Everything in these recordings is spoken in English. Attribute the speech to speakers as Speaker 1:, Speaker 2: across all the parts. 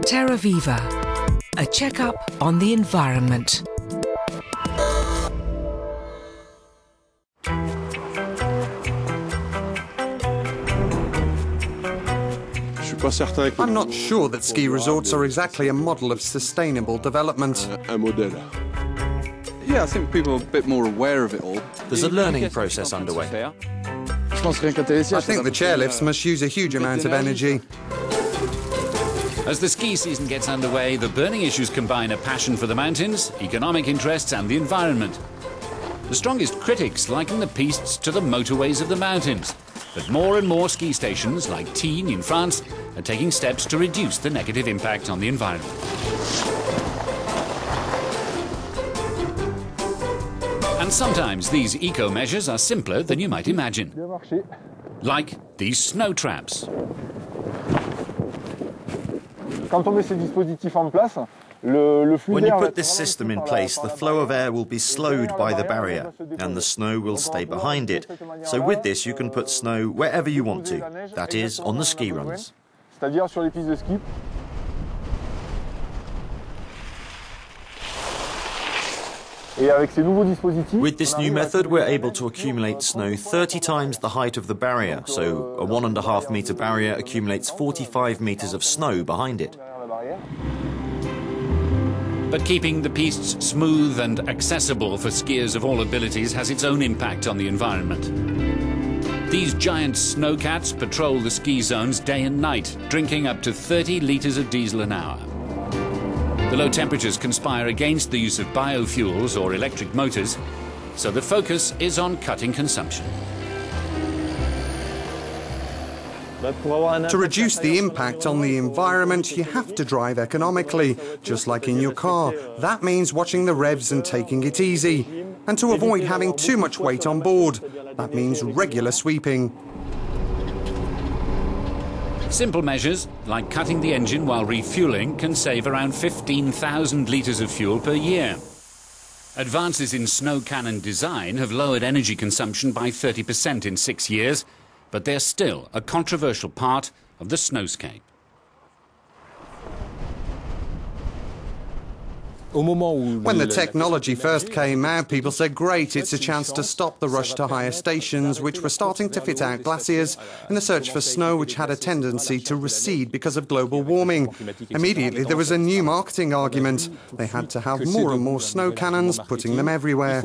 Speaker 1: Terra Viva, a checkup on the environment.
Speaker 2: I'm not sure that ski resorts are exactly a model of sustainable development.
Speaker 3: Yeah, I think people are a bit more aware of it all.
Speaker 4: There's a learning process underway.
Speaker 2: I think the chairlifts must use a huge amount of energy.
Speaker 5: As the ski season gets underway, the burning issues combine a passion for the mountains, economic interests and the environment. The strongest critics liken the pistes to the motorways of the mountains. But more and more ski stations, like Tignes in France, are taking steps to reduce the negative impact on the environment. And sometimes these eco-measures are simpler than you might imagine. Like these snow traps.
Speaker 4: When you put this system in place, the flow of air will be slowed by the barrier, and the snow will stay behind it. So with this, you can put snow wherever you want to, that is, on the ski runs. With this new method, we're able to accumulate snow 30 times the height of the barrier, so a 1.5 metre barrier accumulates 45 metres of snow behind it.
Speaker 5: But keeping the pistes smooth and accessible for skiers of all abilities has its own impact on the environment. These giant snowcats patrol the ski zones day and night, drinking up to 30 litres of diesel an hour. The low temperatures conspire against the use of biofuels or electric motors, so the focus is on cutting consumption.
Speaker 2: To reduce the impact on the environment, you have to drive economically, just like in your car. That means watching the revs and taking it easy. And to avoid having too much weight on board, that means regular sweeping.
Speaker 5: Simple measures, like cutting the engine while refueling, can save around 15,000 litres of fuel per year. Advances in snow cannon design have lowered energy consumption by 30% in 6 years, but they're still a controversial part of the snowscape.
Speaker 2: When the technology first came out, people said, great, it's a chance to stop the rush to higher stations, which were starting to fit out glaciers in the search for snow, which had a tendency to recede because of global warming. Immediately, there was a new marketing argument. They had to have more and more snow cannons, putting them everywhere.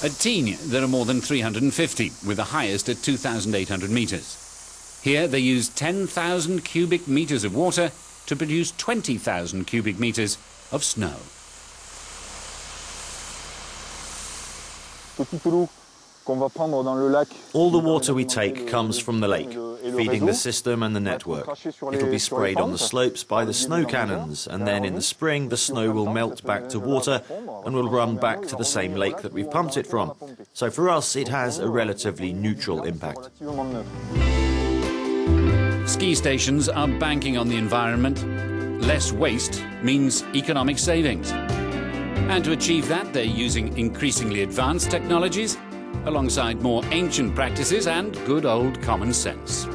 Speaker 5: At Tignes, there are more than 350, with the highest at 2,800 metres. Here, they use 10,000 cubic metres of water to produce 20,000 cubic metres of snow.
Speaker 4: All the water we take comes from the lake, feeding the system and the network. It'll be sprayed on the slopes by the snow cannons, and then in the spring the snow will melt back to water and will run back to the same lake that we've pumped it from. So for us it has a relatively neutral impact.
Speaker 5: Ski stations are banking on the environment. Less waste means economic savings. And to achieve that, they're using increasingly advanced technologies alongside more ancient practices and good old common sense.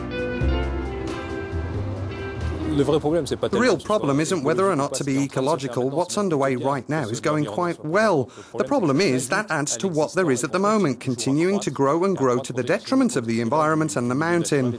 Speaker 2: The real problem isn't whether or not to be ecological. What's underway right now is going quite well. The problem is that adds to what there is at the moment, continuing to grow and grow to the detriment of the environment and the mountain.